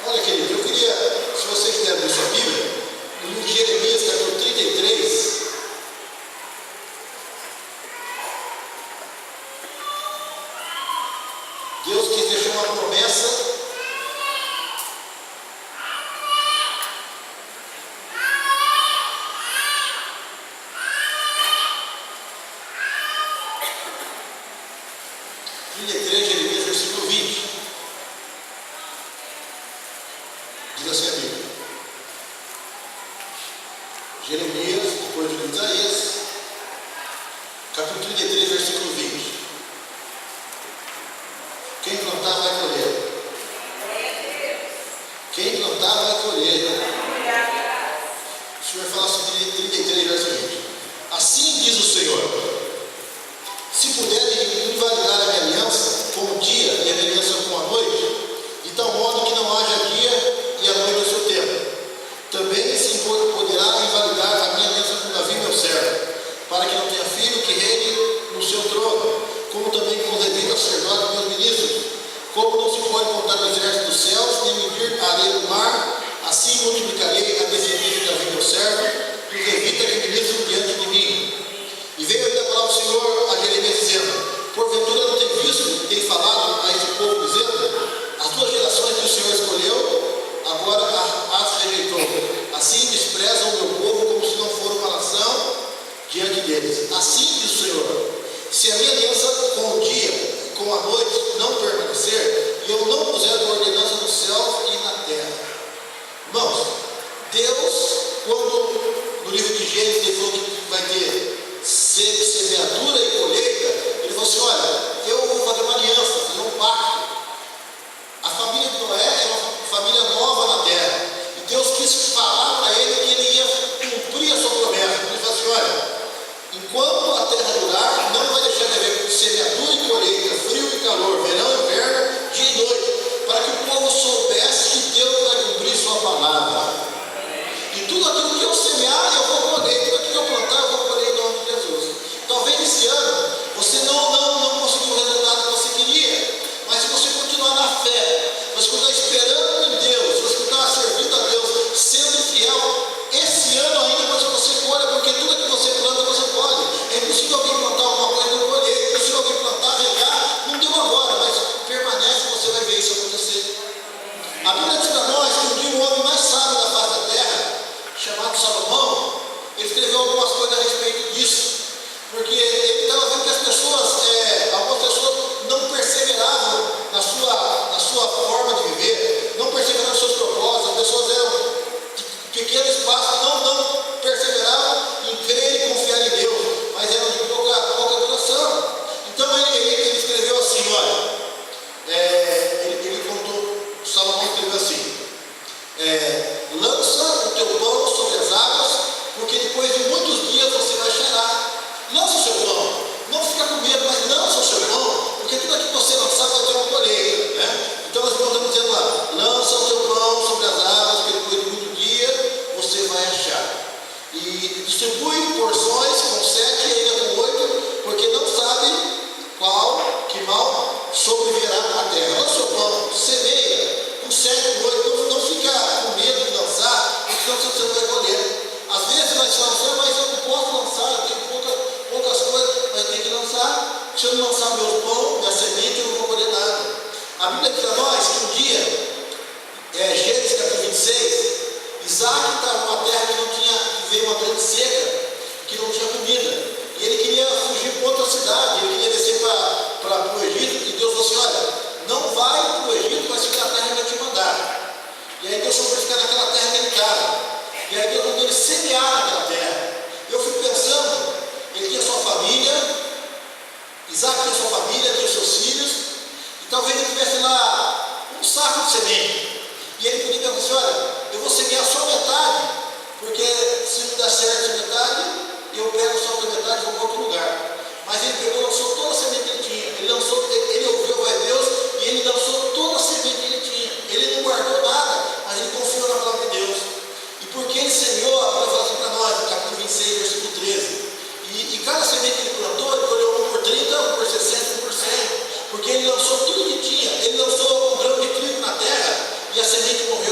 Olha, querido, eu queria, se você quiser abrir sua Bíblia, no livro de Jeremias, capítulo 33. Deus quis deixar uma promessa. Jeremias, versículo 20. Diz assim a Bíblia. Jeremias, depois de Isaías, capítulo 33, versículo 20. Quem plantar vai colher. Quem plantar vai colher. O Senhor fala assim, 33, versículo 20. Assim diz o Senhor: se puderem invalidar a minha aliança com o dia e a minha aliança com a noite, de tal modo que não haja dia e a noite no seu tempo, também se poderá invalidar a minha aliança com Davi, meu servo, para que não tenha filho que reine no seu trono, como também com os levitas, sacerdotes e meus ministros. Como não se pode contar o exército dos céus, nem medir a areia do mar, assim multiplicarei a descendência de Davi, meu servo, e os levitas que ministram diante de mim. E veio ainda a palavra do Senhor a Jeremias dizendo: porventura não tem visto, tem falado a esse povo dizendo: as duas gerações que o Senhor escolheu, agora as rejeitou. Assim desprezam o meu povo como se não for uma nação diante deles. Assim diz o Senhor: se a minha aliança com o dia e com a noite não permanecer, e eu não puser a ordenança dos céus e na terra. Irmãos, Deus, quando no livro de Gênesis ele falou que vai ter semeadura e colheita, ele falou assim: olha, eu vou fazer uma aliança, fazer um pacto. A família de Noé é uma família nova na terra, e Deus quis falar para ele que ele ia cumprir a sua promessa. Ele falou assim: olha, enquanto a terra durar, não vai deixar de haver semeadura e colheita, frio e calor, verão e inverno, dia e noite, para que o povo soubesse que Deus vai cumprir sua palavra. E tudo aquilo que eu semear, eu vou colher. Tudo aquilo que eu plantar, eu vou colher em nome de Jesus. Talvez esse ano você não conseguiu o resultado que você queria, mas se você continuar na fé, você continuar esperando em Deus, você continuar servindo a Deus, sendo fiel, esse ano ainda você colhe, porque tudo que você planta, você colhe. É impossível alguém plantar alguma coisa e não colher. É impossível alguém plantar, regar, não deu agora, mas permanece, você vai ver isso acontecer. A Bíblia diz para nós que um dia o homem mais sábio da face da terra, chamado Salomão, ele escreveu algumas coisas a respeito disso, porque ele estava vendo que as pessoas, algumas pessoas não perseveravam na sua forma de viver, não perseveravam nos seus propósitos. As pessoas eram de pequeno espaço, não perseveravam em crer e confiar em Deus, mas eram de pouca duração. Então ele escreveu assim, olha, ele contou, Salomão escreveu assim: lança o teu pão sobre as águas, porque depois de muitos dias você vai cheirar. Lança o seu pão, não fica com medo, mas lança o seu pão, porque tudo aquilo que você lançar vai ter uma colheita, né? Então nós estamos dizendo lá: lança o teu pão sobre as águas, porque depois de muito dia você vai achar. E distribui porções com 7 e ainda com 8, porque não sabe qual que mal sobrevirá à terra. Lança o seu pão, semeia com 7 e 8, não fica com medo de lançar, porque senão você não vai colher. Às vezes nós falamos: mas eu não posso lançar, eu tenho poucas coisas, mas eu tenho que lançar. Se eu não lançar meu pão, minha semente, eu não vou colher nada. A Bíblia diz para nós que um dia, Gênesis capítulo 26, Isaac estava numa terra que veio uma grande seca, que não tinha comida, e ele queria fugir para outra cidade, ele queria descer para o Egito, e Deus falou assim: olha, não vai para o Egito, mas fica na terra que vai te mandar. E aí Deus foi ficar naquela terra delicada, e aí Deus mandou ele semear naquela terra. Eu fico pensando, ele tinha sua família, Isaac tinha sua família, tinha seus filhos, e talvez ele tivesse lá um saco de semente, e ele podia pensar assim: olha, eu vou semear só metade, porque se não der certo a metade, eu pego só a metade e vou para outro lugar. Mas ele pegou e lançou toda a semente que ele tinha, ele ouviu a voz de Deus, e ele lançou toda a semente que ele tinha. Ele não guardou nada, mas ele confiou na palavra de Deus. E porque ele semeou, a Bíblia fala assim para nós, no capítulo 26, versículo 13, e cada semente que ele plantou, ele colheu 1 por 30, 1 por 60, 1 por 100, porque ele lançou tudo que tinha. Ele lançou um grão de trigo na terra, e a semente morreu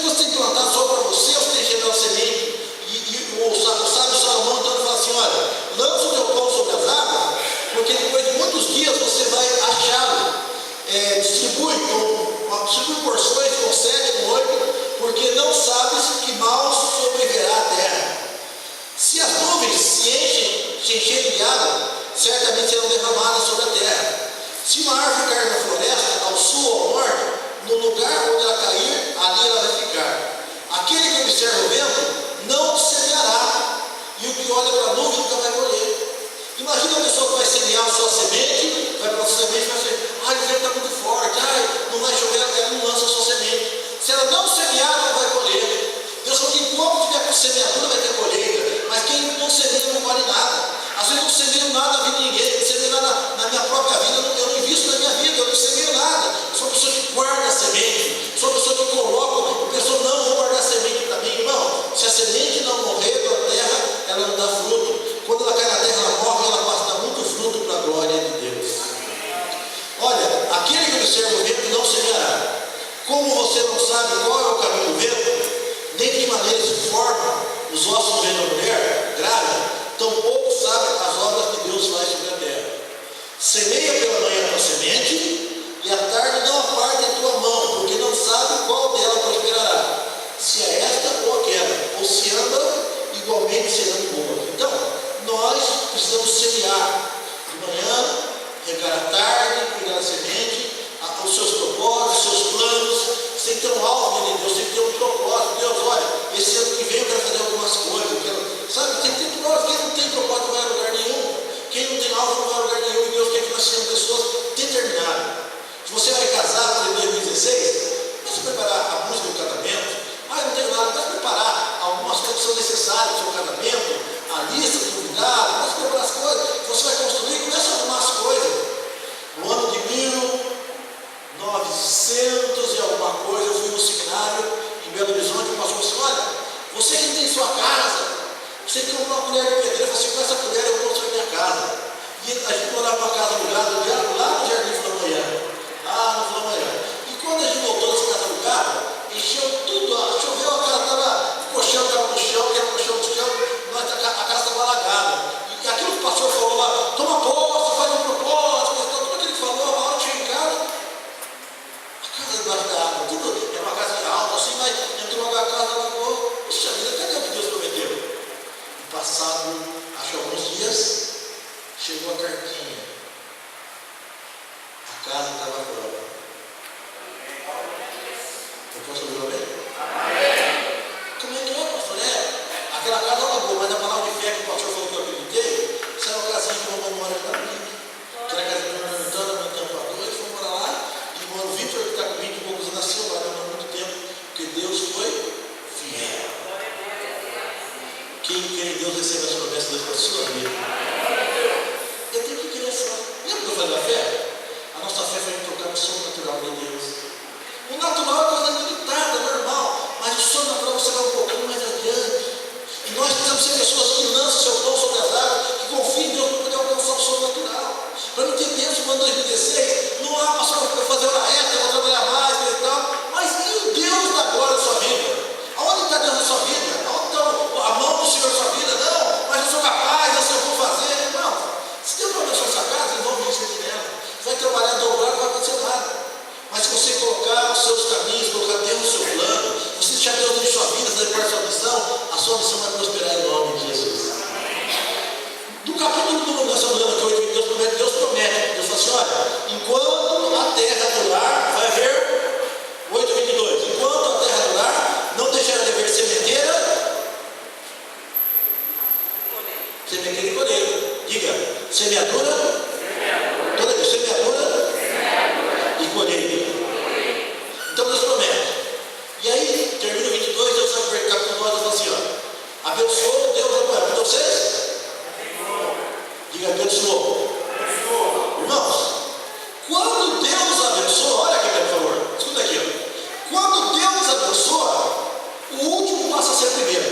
que você tem que plantar só para você, ou você tem que gerar semente? E o sábio Salomão então fala assim: olha, lança o teu pão sobre as águas, porque depois de muitos dias você vai achá-lo. Distribui porções com 7, com 8, porque não sabes que mal sobrevirá a terra. Se as nuvens se encherem de água, certamente serão derramadas sobre a terra. Se uma árvore cair na floresta, ao sul ou ao norte, no lugar onde ela cair, ali ela vai ficar. Aquele que observa o vento não semeará, e o que olha para a nuvem nunca vai colher. Imagina uma pessoa que vai semear a sua semente, vai para a sua semente e vai dizer: o vento está muito forte, não vai chover, ela não lança a sua semente. Se ela não semear, ela vai colher. Deus falou que enquanto tiver semeadura vai ter colheita, mas quem não semeia não vale nada. Às vezes eu não semeio nada na vida de ninguém, eu não semeio nada na minha própria vida, eu não invisto na minha vida, eu não semeio nada. Eu sou uma pessoa que guarda a semente, sou uma pessoa que coloca, a pessoa não vou guardar a semente para mim, irmão. Se a semente não morrer da terra, ela não dá fruto. Quando ela cai na terra, ela morre, ela passa muito fruto para a glória de Deus. Olha, aquele que observa o vento não semeará. Como você não sabe qual é o caminho do vento, nem de que maneira se formam os ossos do vento da mulher grávida, tampouco sabe as obras que Deus faz sobre a terra. Semeia pela manhã a tua semente, e à tarde não aparte a tua mão, porque não sabe qual dela prosperará, se é esta ou aquela, ou se anda igualmente serão boas. Então, nós precisamos semear de manhã, regar à tarde, cuidar da semente, os seus propósitos, os seus planos. Você tem que ter um alvo de Deus, tem que ter um propósito. Deus, olha, esse ano que vem eu quero fazer algumas coisas. Sabe, tem que ter propósito. Quem não tem propósito não vai a lugar nenhum. Quem não tem alvo não vai a lugar nenhum. E Deus quer que nós sejamos pessoas determinadas. Se você vai casar em 2016, vai se preparar a busca do casamento. Eu não tenho nada, vai se preparar algumas coisas que são necessárias para o seu casamento, a lista de convidados, vai se preparar as coisas. Você vai construir, começa a arrumar as coisas. No ano de 1900 e alguma coisa, eu fui no seminário em Belo Horizonte, o pastor disse: olha, você que tem sua casa, você tem uma colher de pedreiro, eu falei assim: com essa colher eu vou construir minha casa. E a gente morava numa casa alugada lá no Jardim Flamboyant, lá no Flamboyant. E quando a gente voltou dessa casa alugada, encheu tudo, choveu, a casa estava, o colchão estava no chão, que era o colchão do chão, a casa estava alagada. E aquilo que o pastor falou lá: toma posse, faz um propósito, tudo aquilo que falou, a hora que chega em casa, a casa debaixo da água, tudo, era uma casa alta assim, mas entrou a casa, alagou. Puxa vida, cadê o que Deus prometeu? E passado, acho que alguns dias, chegou a cartinha. A casa estava pronta. Eu posso ouvir bem? Como é que é, pastor? Aquela casa alagou, mas a palavra de fé que o pastor falou que eu acreditei, saiu uma casinha que uma memória para mim. Que era a casa de uma Antônia, uma tampadora, eles foram para lá, e o irmão Vitor, que está com 20 e poucos anos, nasceu lá, não há muito tempo, porque Deus foi fiel. Quem crê em Deus recebe as promessas da sua vida. Eu tenho que querer só. Lembra que eu falei da fé? A nossa fé foi tocar no sobrenatural de Deus. O natural é coisa limitada, normal, mas o sobrenatural você vai um pouquinho mais adiante. E nós precisamos ser pessoas que lançam seu pão sobre as águas, que confiem em Deus para poder alcançar o sobrenatural. Para não ter medo de quando 2016, não há pastor para fazer hora extra, para trabalhar mais e tal. Mas e o Deus da glória da sua vida? Aonde está Deus na sua vida? Aonde está a mão do Senhor na sua vida? Não, mas eu sou capaz, eu sei o que vou fazer. Não, se Deus não abençoar essa casa, envolve isso nela. Você vai trabalhar dobrado, não vai acontecer nada. Mas se você colocar os seus caminhos, colocar Deus no seu plano, você deixar Deus em sua vida, fazer parte da sua missão, a sua missão vai prosperar em nome de Jesus. Do capítulo do nós estamos lendo aqui, 8, Deus promete. Deus fala assim: olha, enquanto a terra durar, vai haver 8:22. Enquanto a terra durar, não deixará de haver sementeira e colheita. Diga, semeadura, semeadura e colheita. Então Deus promete. E aí, termina o 22, Deus vai para o capítulo 9 e fala assim: ó, abençoou Deus a Abraão. Então vocês? Diga, abençoou. Irmãos, quando Deus abençoa, olha aqui, por favor, escuta aqui, ó. Quando Deus abençoa, o último passa a ser primeiro.